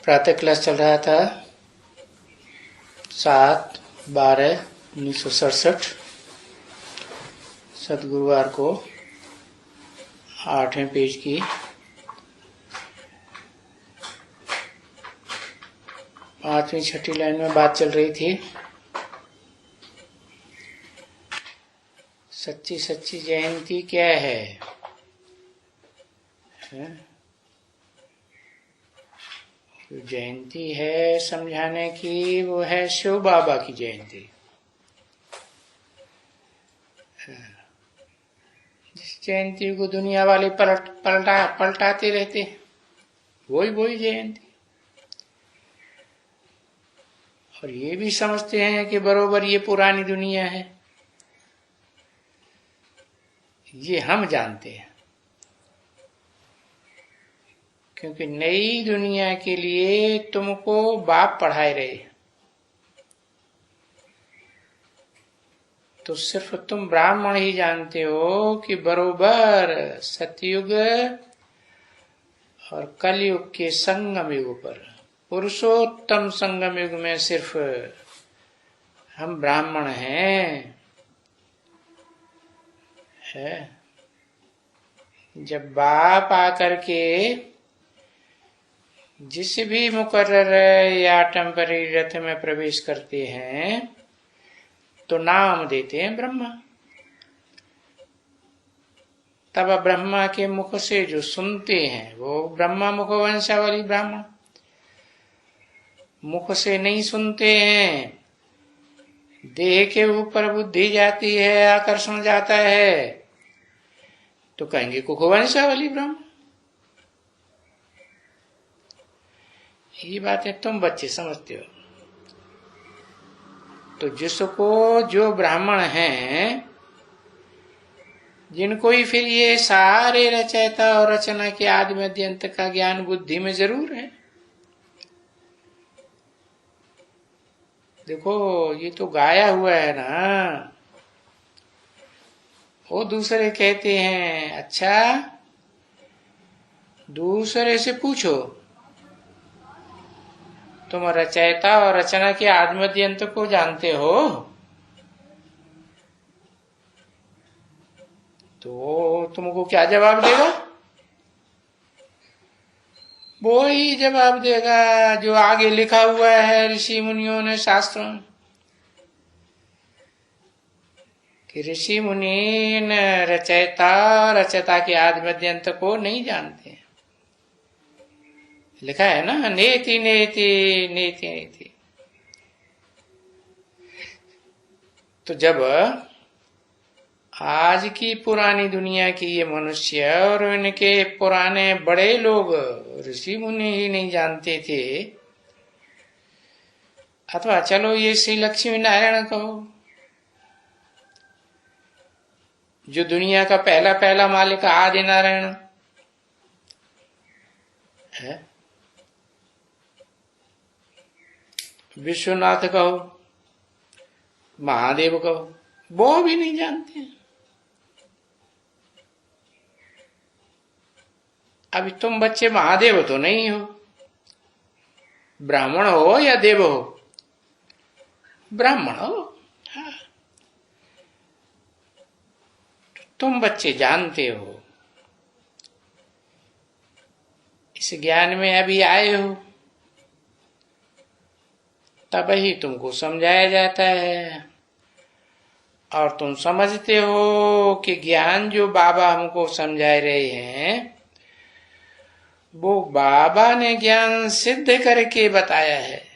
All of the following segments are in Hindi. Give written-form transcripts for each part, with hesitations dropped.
प्रातः क्लास चल रहा था 7/12/1967 सदगुरुवार को 8वें पेज की 5वीं-6ठी लाइन में बात चल रही थी। सच्ची सच्ची जयंती क्या है? जो जयंती है समझाने की, वो है शिव बाबा की जयंती। जिस जयंती को दुनिया वाले पलटाते रहते, वही जयंती। और ये भी समझते हैं कि बरोबर ये पुरानी दुनिया है। ये हम जानते हैं, क्योंकि नई दुनिया के लिए तुमको बाप पढ़ाए रहे, तो सिर्फ तुम ब्राह्मण ही जानते हो कि बरोबर सतयुग और कलयुग के संगम युग पर, पुरुषोत्तम संगम युग में सिर्फ हम ब्राह्मण हैं। जब बाप आकर के जिस भी मुकर्रर या टेम्पररी रथ में प्रवेश करते हैं तो नाम देते हैं ब्रह्मा। तब ब्रह्मा के मुख से जो सुनते हैं वो ब्रह्मा मुख वंशावली ब्राह्मण, मुख से नहीं सुनते हैं। देह के ऊपर बुद्धि जाती है, आकर्षण जाता है, तो कहेंगे कुखवंशावली ब्रह्म। ये बात है, तुम बच्चे समझते हो। तो जिसको जो ब्राह्मण हैं, जिनको ही फिर ये सारे रचयिता और रचना के आदि मध्य अंत का ज्ञान बुद्धि में जरूर है। देखो ये तो गाया हुआ है ना। वो दूसरे कहते हैं, अच्छा दूसरे से पूछो, तुम रचयिता और रचना के आदि मध्य अंत को जानते हो? तो तुमको क्या जवाब देगा? वो ही जवाब देगा जो आगे लिखा हुआ है ऋषि मुनियों ने शास्त्रों में, कि ऋषि मुनि रचयिता के आदि मध्य अंत को नहीं जानते। लिखा है ना, नेति नेति नेति नेति। तो जब आज की पुरानी दुनिया की ये मनुष्य और इनके पुराने बड़े लोग ऋषि मुनि ही नहीं जानते थे, अथवा चलो ये श्री लक्ष्मी नारायण कहो, जो दुनिया का पहला मालिक आदि नारायण है, विश्वनाथ कहो, महादेव कहो, वो भी नहीं जानते हैं। अभी तुम बच्चे महादेव तो नहीं हो, ब्राह्मण हो या देव हो? ब्राह्मण हो। हाँ। तुम बच्चे जानते हो, इस ज्ञान में अभी आए हो, तब ही तुमको समझाया जाता है। और तुम समझते हो कि ज्ञान जो बाबा हमको समझा रहे हैं, वो बाबा ने ज्ञान सिद्ध करके बताया है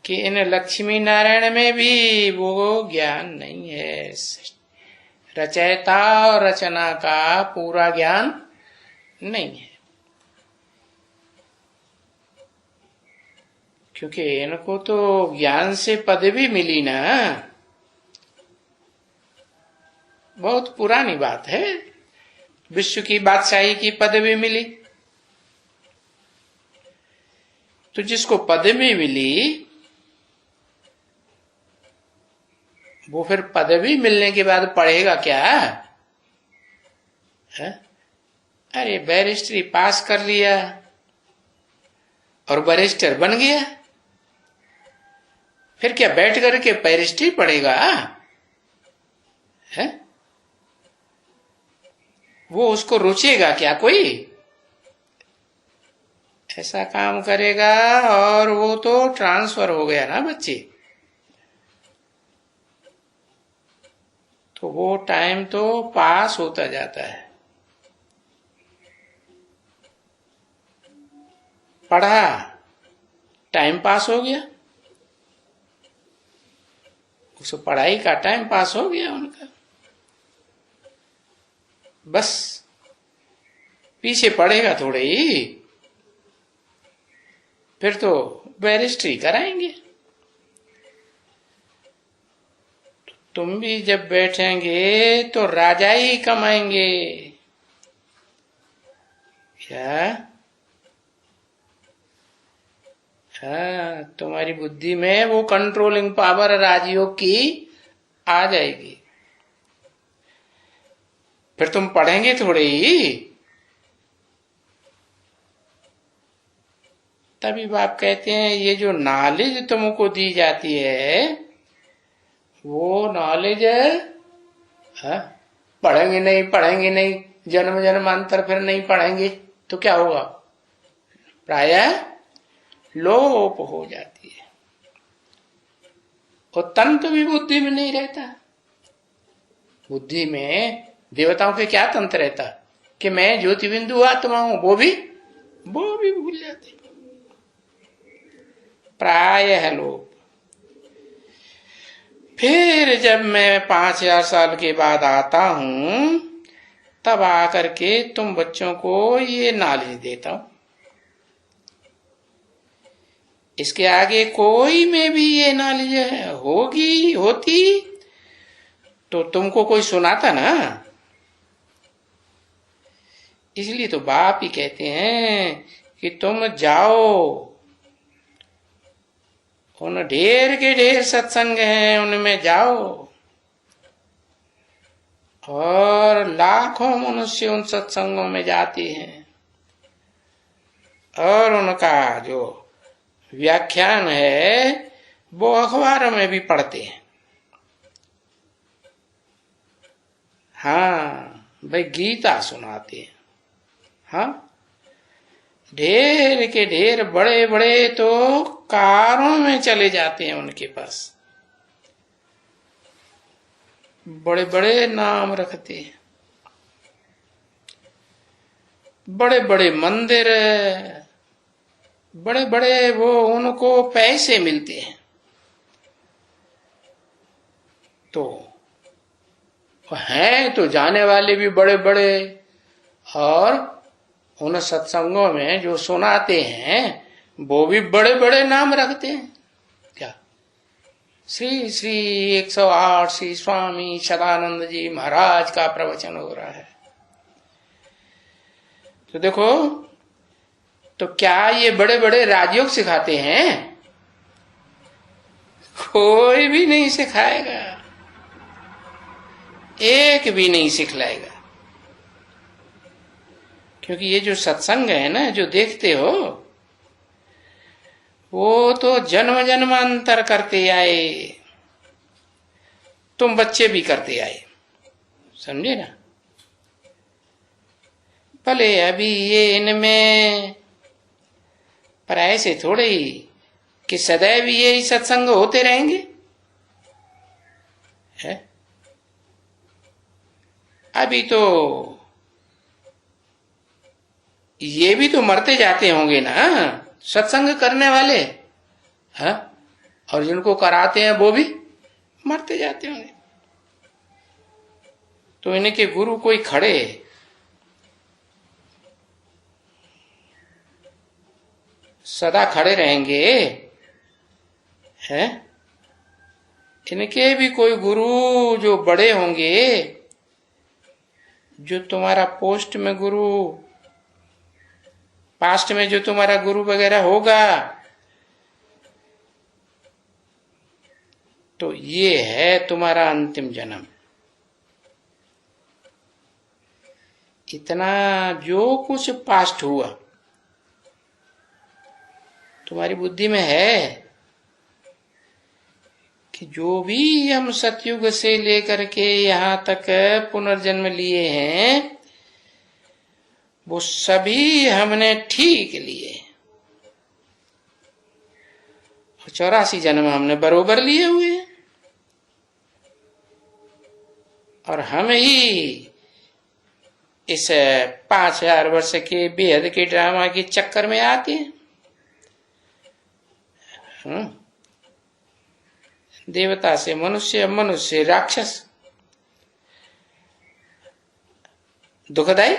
कि इन लक्ष्मी नारायण में भी वो ज्ञान नहीं है। रचयिता और रचना का पूरा ज्ञान नहीं है, क्योंकि इनको तो ज्ञान से पदवी मिली ना। बहुत पुरानी बात है, विश्व की बादशाही की पदवी मिली। तो जिसको पदवी मिली, वो फिर पदवी मिलने के बाद पढ़ेगा क्या है? अरे बैरिस्ट्री पास कर लिया और बैरिस्टर बन गया, फिर क्या बैठ करके बैरिस्ट्री पढ़ेगा? है वो उसको रुचेगा क्या कोई? ऐसा काम करेगा और वो तो ट्रांसफर हो गया ना बच्चे। तो वो टाइम तो पास होता जाता है। पढ़ा, टाइम पास हो गया, उस पढ़ाई का टाइम पास हो गया उनका। बस पीछे पड़ेगा थोड़े ही, फिर तो बैरिस्ट्री कराएंगे। तुम भी जब बैठेंगे तो राजा ही कमाएंगे क्या? हाँ, तुम्हारी बुद्धि में वो कंट्रोलिंग पावर राजयोग की आ जाएगी, फिर तुम पढ़ेंगे थोड़े ही। तभी बाप कहते हैं ये जो नॉलेज तुमको दी जाती है वो नॉलेज पढ़ेंगे नहीं, जन्म जन्मांतर फिर नहीं पढ़ेंगे तो क्या होगा? प्रायः लोप हो जाती है। और तंत्र भी बुद्धि में नहीं रहता। बुद्धि में देवताओं के क्या तंत्र रहता कि मैं ज्योति बिंदु आत्मा हूं, वो भी भूल जाते प्रायः लोप। फिर जब मैं 5000 साल के बाद आता हूं तब आकर के तुम बच्चों को ये नॉलेज देता हूं। इसके आगे कोई में भी ये नॉलेज होती तो तुमको कोई सुनाता ना। इसलिए तो बाप ही कहते हैं कि तुम जाओ, उन ढेर के ढेर सत्संग हैं उनमें जाओ, और लाखों मनुष्य उन सत्संगों में जाते हैं और उनका जो व्याख्यान है वो अखबार में भी पढ़ते हैं। हाँ भाई, गीता सुनाते हैं। हाँ, ढेर के ढेर बड़े बड़े तो कारों में चले जाते हैं उनके पास, बड़े बड़े नाम रखते हैं, बड़े बड़े मंदिर, बड़े बड़े वो उनको पैसे मिलते हैं। तो हैं तो जाने वाले भी बड़े बड़े, और उन सत्संगों में जो सुनाते हैं वो भी बड़े बड़े नाम रखते हैं। क्या? श्री श्री 108 श्री स्वामी सदानंद जी महाराज का प्रवचन हो रहा है। तो देखो, तो क्या ये बड़े बड़े राजयोग सिखाते हैं? कोई भी नहीं सिखाएगा, एक भी नहीं सिखलाएगा। क्योंकि ये जो सत्संग है ना, जो देखते हो, वो तो जन्म जन्मांतर करते आए, तुम बच्चे भी करते आए, समझे ना? भले अभी ये इनमें, पर ऐसे थोड़े ही कि सदैव यही सत्संग होते रहेंगे है। अभी तो ये भी तो मरते जाते होंगे ना सत्संग करने वाले, हाँ, और जिनको कराते हैं वो भी मरते जाते होंगे। तो इनके गुरु कोई खड़े सदा खड़े रहेंगे हैं? इनके भी कोई गुरु जो बड़े होंगे, जो तुम्हारा पोस्ट में गुरु, पास्ट में जो तुम्हारा गुरु वगैरह होगा, तो ये है तुम्हारा अंतिम जन्म। इतना जो कुछ पास्ट हुआ तुम्हारी बुद्धि में है कि जो भी हम सतयुग से लेकर के यहाँ तक पुनर्जन्म लिए हैं वो सभी हमने ठीक लिए। 84 जन्म हमने बरोबर लिए हुए हैं और हम ही इस 5000 वर्ष के बेहद के ड्रामा के चक्कर में आते हैं। देवता से मनुष्य, मनुष्य से राक्षस, दुखदाई,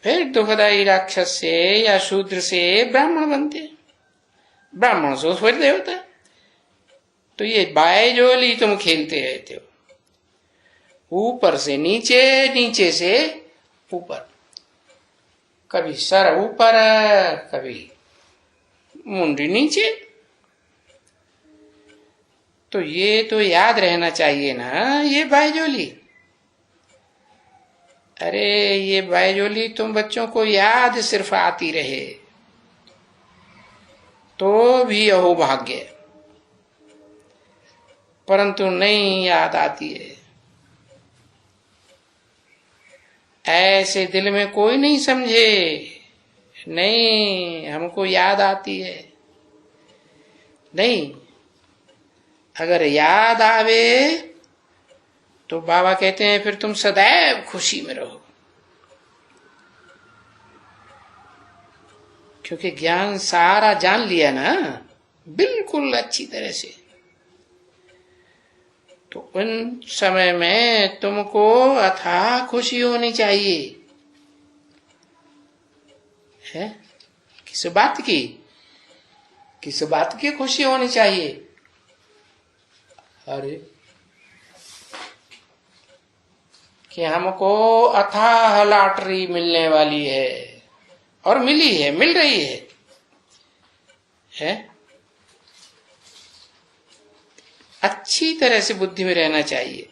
फिर दुखदाई राक्षस से या शूद्र से ब्राह्मण बनते, ब्राह्मण से फिर देवता। तो ये बायजोली तुम खेलते रहते हो, ऊपर से नीचे, नीचे से ऊपर, कभी सर ऊपर कभी मुंडी नीचे। तो ये तो याद रहना चाहिए ना ये बायजोली। अरे ये बायजोली तुम बच्चों को याद सिर्फ आती रहे तो भी अहोभाग्य, परंतु नहीं याद आती है। ऐसे दिल में कोई नहीं समझे, नहीं हमको याद आती है, नहीं। अगर याद आवे तो बाबा कहते हैं फिर तुम सदैव खुशी में रहो, क्योंकि ज्ञान सारा जान लिया ना बिल्कुल अच्छी तरह से। तो उन समय में तुमको अथाह खुशी होनी चाहिए। है किस बात की, किस बात की खुशी होनी चाहिए? अरे कि हमको अथाह लॉटरी मिलने वाली है और मिली है, मिल रही है? अच्छी तरह से बुद्धि में रहना चाहिए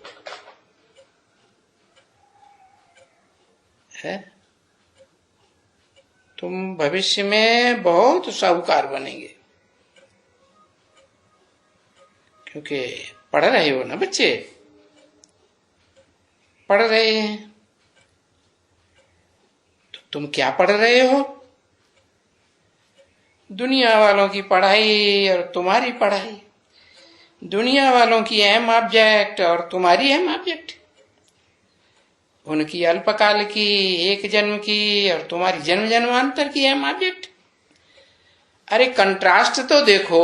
है। तुम भविष्य में बहुत साहूकार बनेंगे, क्योंकि पढ़ रहे हो ना बच्चे, पढ़ रहे हैं। तो तुम क्या पढ़ रहे हो? दुनिया वालों की पढ़ाई और तुम्हारी पढ़ाई, दुनिया वालों की अहम ऑब्जेक्ट और तुम्हारी अहम ऑब्जेक्ट, उनकी अल्पकाल की एक जन्म की और तुम्हारी जन्म जन्मांतर की अहम ऑब्जेक्ट। अरे कंट्रास्ट तो देखो।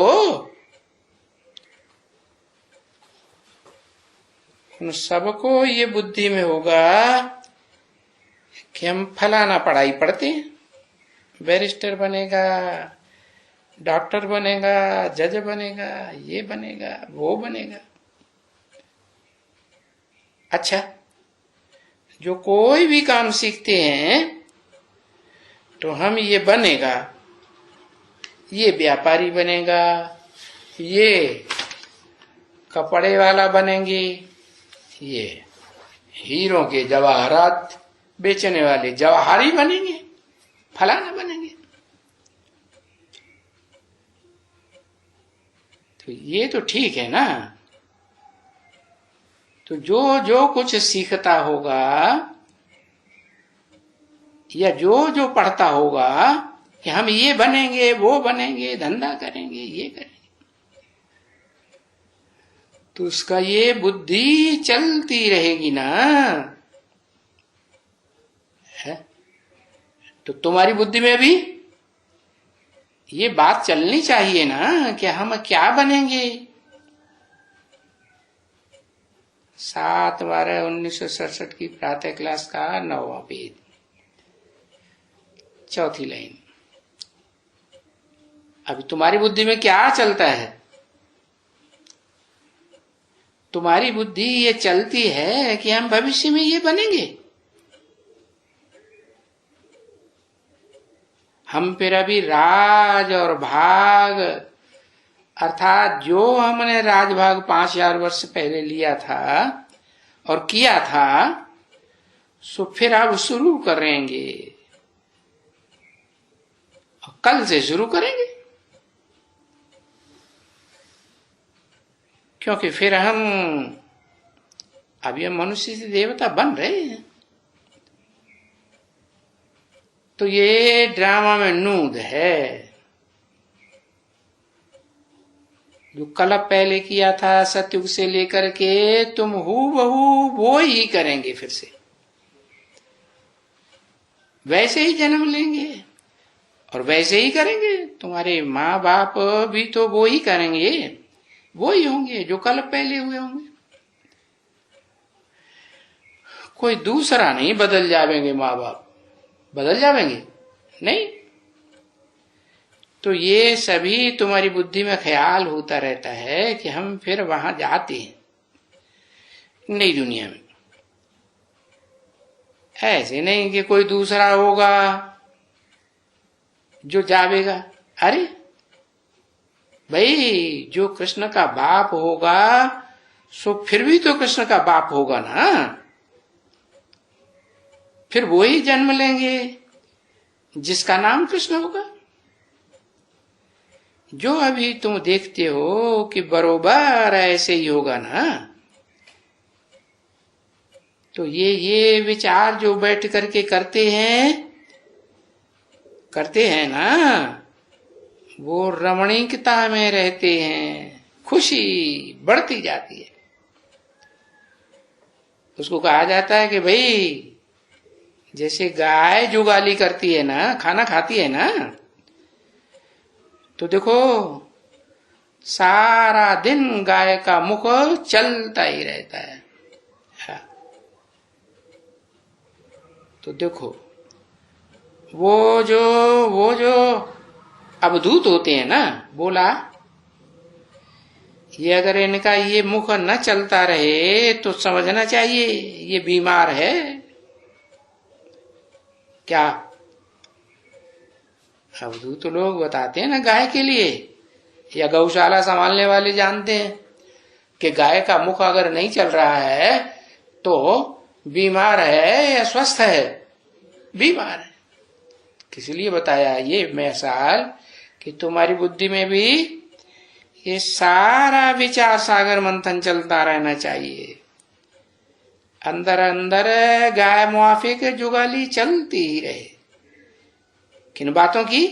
उन सबको ये बुद्धि में होगा कि हम फलाना पढ़ाई पढ़ते हैं, बैरिस्टर बनेगा, डॉक्टर बनेगा, जज बनेगा, ये बनेगा, वो बनेगा। अच्छा, जो कोई भी काम सीखते हैं तो हम ये बनेगा, ये व्यापारी बनेगा, ये कपड़े वाला बनेंगे, ये हीरो के जवाहरात बेचने वाले जवाहरी बनेंगे, फलाना बनेंगे। तो ये तो ठीक है ना। तो जो जो कुछ सीखता होगा या जो जो पढ़ता होगा कि हम ये बनेंगे, वो बनेंगे, धंधा करेंगे, ये करेंगे, तो उसका ये बुद्धि चलती रहेगी ना। है तो तुम्हारी बुद्धि में भी ये बात चलनी चाहिए ना कि हम क्या बनेंगे। 7/12/1967 की प्रातः क्लास का 9वां पेज, 4थी लाइन। अभी तुम्हारी बुद्धि में क्या चलता है? तुम्हारी बुद्धि ये चलती है कि हम भविष्य में ये बनेंगे। हम फिर अभी राज और भाग, अर्थात जो हमने राजभाग 5000 वर्ष पहले लिया था और किया था, सो फिर अब शुरू करेंगे, कल से शुरू करेंगे, क्योंकि फिर हम अभी मनुष्य से देवता बन रहे हैं। तो ये ड्रामा में नूद है। जो कल पहले किया था सतयुग से लेकर के, तुम हूबहू वो ही करेंगे, फिर से वैसे ही जन्म लेंगे और वैसे ही करेंगे। तुम्हारे माँ बाप भी तो वो ही करेंगे, वो ही होंगे जो कल पहले हुए होंगे। कोई दूसरा नहीं बदल जाएंगे, माँ बाप बदल जाएंगे नहीं। तो ये सभी तुम्हारी बुद्धि में ख्याल होता रहता है कि हम फिर वहां जाते हैं नई दुनिया में। ऐसे नहीं कि कोई दूसरा होगा जो जावेगा। अरे भाई, जो कृष्ण का बाप होगा सो फिर भी तो कृष्ण का बाप होगा ना, फिर वो ही जन्म लेंगे जिसका नाम कृष्ण होगा। जो अभी तुम देखते हो कि बरोबर ऐसे ही होगा ना, तो ये विचार जो बैठ करके करते हैं ना, वो रमणीकता में रहते हैं, खुशी बढ़ती जाती है। उसको कहा जाता है कि भाई, जैसे गाय जुगाली करती है ना, खाना खाती है ना, तो देखो सारा दिन गाय का मुख चलता ही रहता है। हाँ। तो देखो वो जो अवधूत होते हैं ना, बोला ये अगर इनका ये मुख न चलता रहे तो समझना चाहिए ये बीमार है। क्या अवधूत लोग बताते हैं ना गाय के लिए, या गौशाला संभालने वाले जानते हैं कि गाय का मुख अगर नहीं चल रहा है तो बीमार है या स्वस्थ है, बीमार है। किस लिए बताया ये मिसाल कि तुम्हारी बुद्धि में भी ये सारा विचार सागर मंथन चलता रहना चाहिए। अंदर अंदर गाय मुआफिक जुगाली चलती ही रहे। किन बातों की?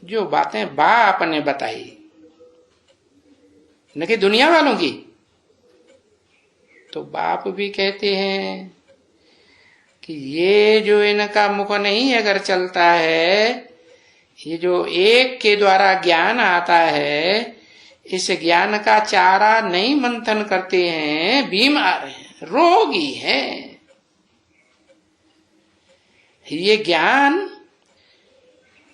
जो बातें बाप ने बताई, न कि दुनिया वालों की। तो बाप भी कहते हैं कि ये जो इनका मुख नहीं अगर चलता है, ये जो एक के द्वारा ज्ञान आता है, इस ज्ञान का चारा नहीं मंथन करते हैं, बीमार हैं, रोगी हैं। ये ज्ञान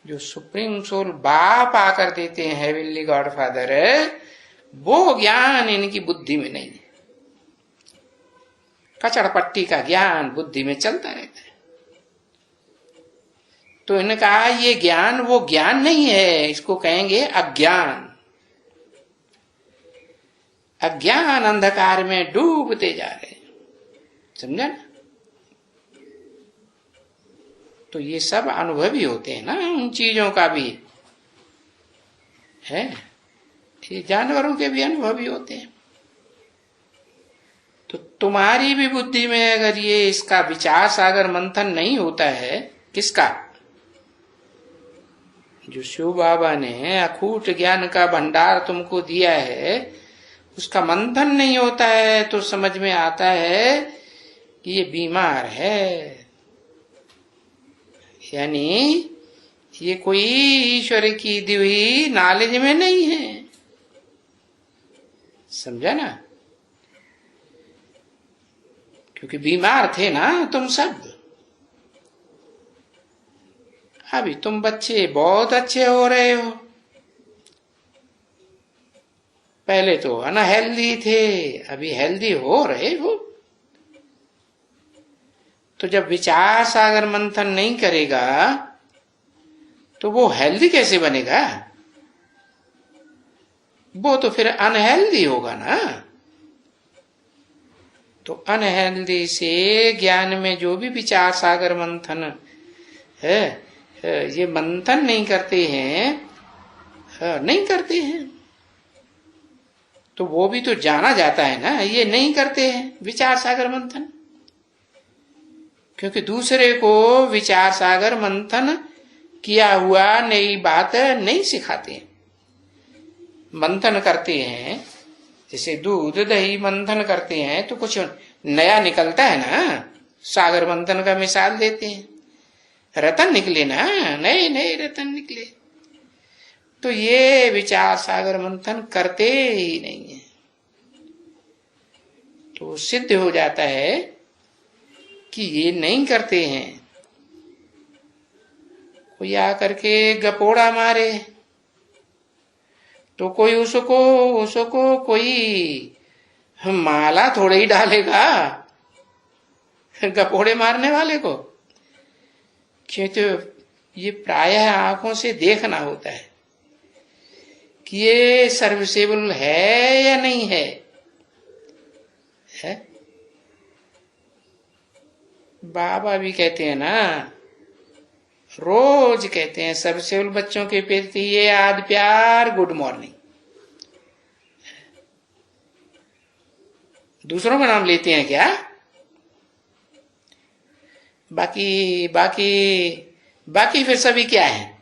जो सुप्रीम सोल बाप आकर देते हैं, हेवनली गॉडफादर, वो ज्ञान इनकी बुद्धि में नहीं है। कचड़पट्टी का ज्ञान बुद्धि में चलता रहता है। तो इन्होंने कहा ये ज्ञान वो ज्ञान नहीं है, इसको कहेंगे अज्ञान। अज्ञान अंधकार में डूबते जा रहे हैं, समझा ना। तो ये सब अनुभवी होते हैं ना, उन चीजों का भी है, ये जानवरों के भी अनुभवी होते हैं। तो तुम्हारी भी बुद्धि में अगर ये इसका विचार सागर मंथन नहीं होता है, किसका? जो शिव बाबा ने अखूट ज्ञान का भंडार तुमको दिया है, उसका मंथन नहीं होता है, तो समझ में आता है कि ये बीमार है। यानी ये कोई ईश्वर की दी हुई नॉलेज में नहीं है, समझा ना। क्योंकि बीमार थे ना तुम सब। अभी तुम बच्चे बहुत अच्छे हो रहे हो, पहले तो अनहेल्दी थे, अभी हेल्दी हो रहे हो। तो जब विचार सागर मंथन नहीं करेगा तो वो हेल्दी कैसे बनेगा? वो तो फिर अनहेल्दी होगा ना। तो अनहेल्दी से ज्ञान में जो भी विचार सागर मंथन है, ये मंथन नहीं करते हैं, नहीं करते हैं, तो वो भी तो जाना जाता है ना, ये नहीं करते हैं विचार सागर मंथन, क्योंकि दूसरे को विचार सागर मंथन किया हुआ नई बात नहीं सिखाते हैं। मंथन करते हैं, जैसे दूध दही मंथन करते हैं तो कुछ नया निकलता है ना, सागर मंथन का मिसाल देते हैं, रतन निकले ना, नए नए रतन निकले। तो ये विचार सागर मंथन करते ही नहीं है, तो सिद्ध हो जाता है कि ये नहीं करते हैं। कोई आकर के गपोड़ा मारे तो कोई उसको कोई माला थोड़े ही डालेगा गपोड़े मारने वाले को, क्योंकि ये प्रायः आंखों से देखना होता है कि ये सर्विसेबल है या नहीं है, है? बाबा भी कहते हैं ना, रोज कहते हैं सर्विसेबल बच्चों के प्रति ये आद प्यार, गुड मॉर्निंग। दूसरों का नाम लेते हैं क्या? बाकी बाकी बाकी फिर सभी क्या है?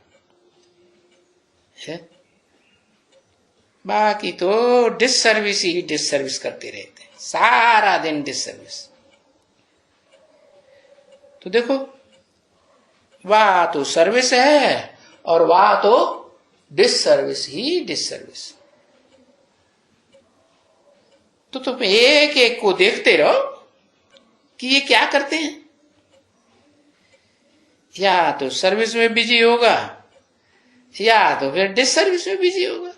बाकी तो डिससर्विस ही डिससर्विस करते रहते हैं, सारा दिन डिससर्विस। तो देखो, वाह तो सर्विस है और वाह तो डिससर्विस ही डिससर्विस। तो तुम एक एक को देखते रहो कि ये क्या करते हैं, या तो सर्विस में बिजी होगा या तो फिर डिससर्विस में बिजी होगा।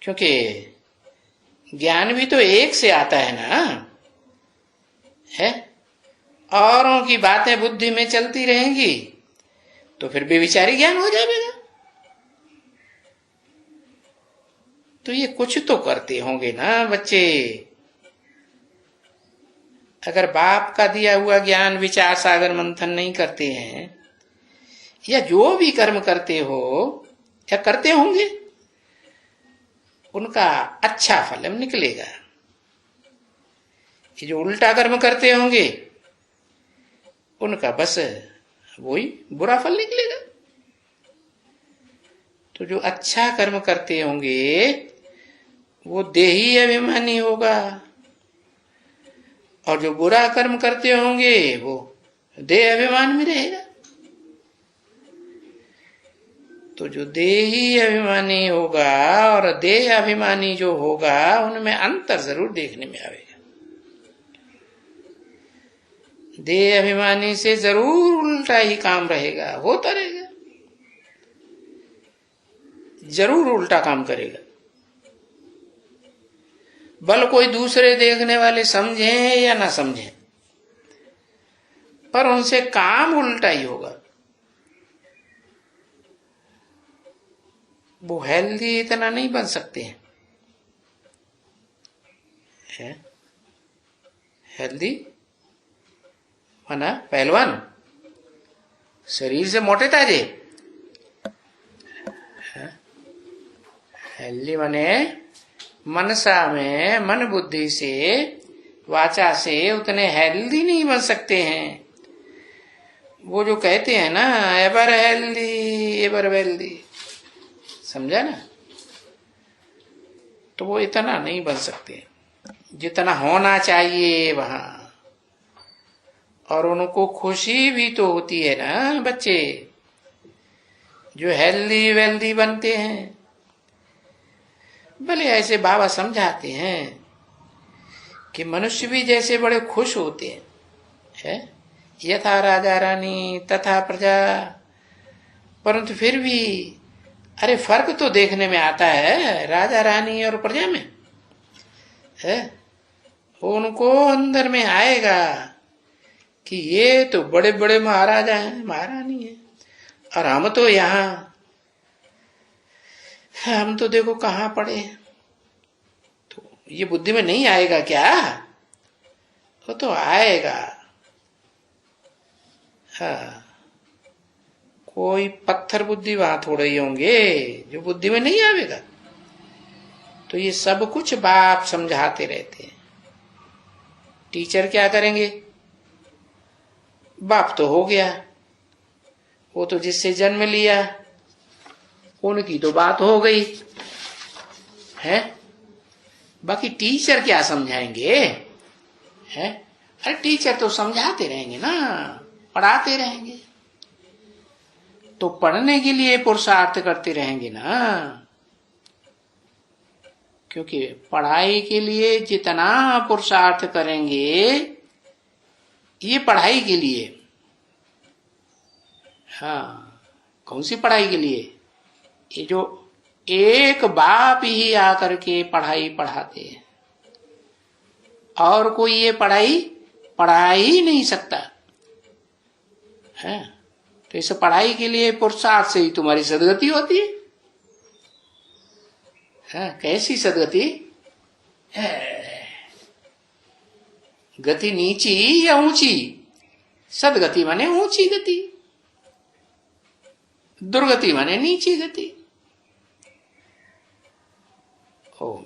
क्योंकि ज्ञान भी तो एक से आता है ना, है? औरों की बातें बुद्धि में चलती रहेंगी तो फिर बेविचारी ज्ञान हो जाएगा। तो ये कुछ तो करते होंगे ना बच्चे। अगर बाप का दिया हुआ ज्ञान विचार सागर मंथन नहीं करते हैं, या जो भी कर्म करते हो या करते होंगे, उनका अच्छा फल निकलेगा। ये जो उल्टा कर्म करते होंगे उनका बस वही बुरा फल निकलेगा। तो जो अच्छा कर्म करते होंगे वो देही अभिमानी होगा, और जो बुरा कर्म करते होंगे वो देह अभिमान में रहेगा। तो जो देही अभिमानी होगा और देह अभिमानी जो होगा, उनमें अंतर जरूर देखने में आएगा। देह अभिमानी से जरूर उल्टा ही काम रहेगा, होता रहेगा, जरूर उल्टा काम करेगा। भले कोई दूसरे देखने वाले समझे या ना समझे, पर उनसे काम उल्टा ही होगा। वो हेल्दी इतना नहीं बन सकते हैं, हेल्दी माना पहलवान, शरीर से मोटे ताजे। हेल्दी माने मनसा में, मन बुद्धि से, वाचा से उतने हेल्दी नहीं बन सकते हैं। वो जो कहते हैं ना, एवर हेल्दी एवर वेल्दी, समझा ना? तो वो इतना नहीं बन सकते जितना होना चाहिए वहां। और उनको खुशी भी तो होती है ना बच्चे, जो हेल्दी वेल्दी बनते हैं। भले ऐसे बाबा समझाते हैं कि मनुष्य भी जैसे बड़े खुश होते हैं, है? यथा राजा रानी तथा प्रजा, परंतु फिर भी अरे फर्क तो देखने में आता है राजा रानी और प्रजा में, है? उनको अंदर में आएगा कि ये तो बड़े बड़े महाराजा हैं, महारानी हैं, और हम तो यहाँ, हम तो देखो कहाँ पड़े हैं। तो ये बुद्धि में नहीं आएगा क्या? वो तो आएगा। हाँ, कोई पत्थर बुद्धि वहां थोड़े ही होंगे जो बुद्धि में नहीं आवेगा। तो ये सब कुछ बाप समझाते रहते हैं। टीचर क्या करेंगे? बाप तो हो गया, वो तो जिससे जन्म लिया उनकी तो बात हो गई है। बाकी टीचर क्या समझाएंगे? है? अरे टीचर तो समझाते रहेंगे ना, पढ़ाते रहेंगे, तो पढ़ने के लिए पुरुषार्थ करते रहेंगे ना। क्योंकि पढ़ाई के लिए जितना पुरुषार्थ करेंगे, ये पढ़ाई के लिए। हाँ, कौन सी पढ़ाई के लिए? ये जो एक बाप ही आकर के पढ़ाई पढ़ाते हैं, और कोई ये पढ़ाई पढ़ा ही नहीं सकता है। तो इस पढ़ाई के लिए पुरुषार्थ से ही तुम्हारी सदगति होती है। कैसी सदगति है? गति नीची या ऊंची? सदगति माने ऊंची गति, दुर्गति माने नीची गति। ओम।